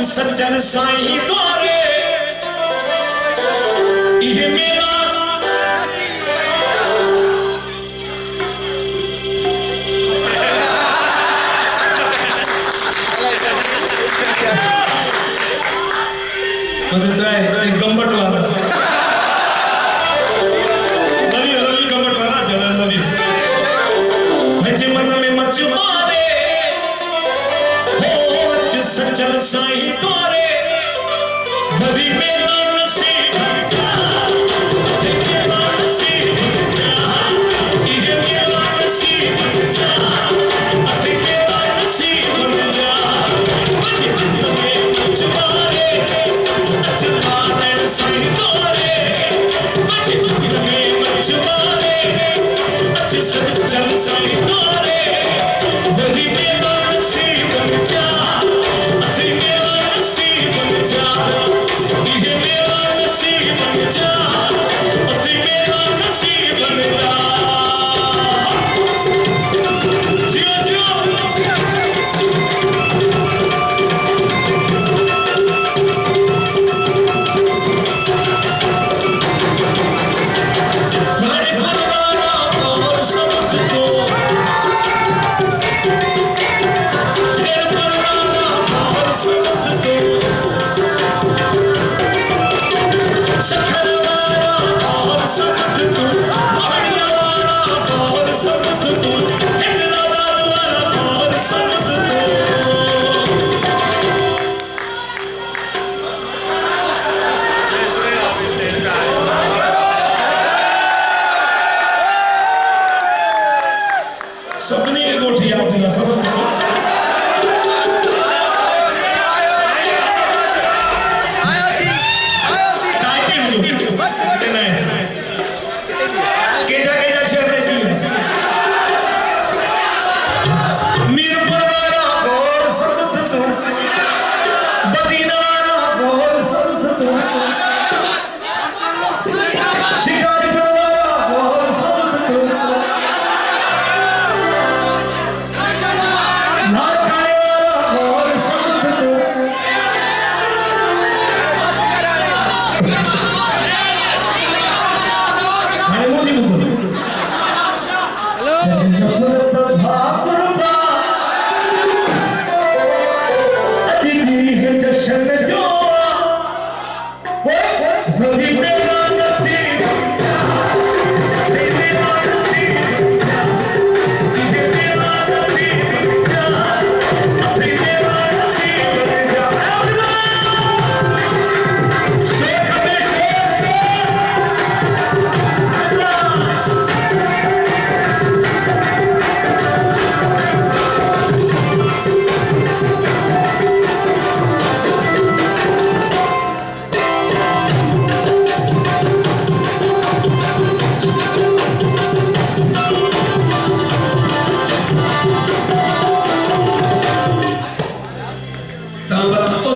सज्जन साईं द्वारे ये मेरा मतलब चाहे गंबट वाला लवी गंबट वाला जला लवी भजे मन में मच मारे हो सज्जन साईं द्वारे वरी मेरा नसीब जा मेरा नसीब जा ये मेरा नसीब जा अति मेरा नसीब जा भजे मन में मच मारे साईं द्वारे भजे मन में मच मारे अति सज्जन साईं द्वारे वरी मेरा नसीब जा सबने की कोठी याद दिला सब जश्न जो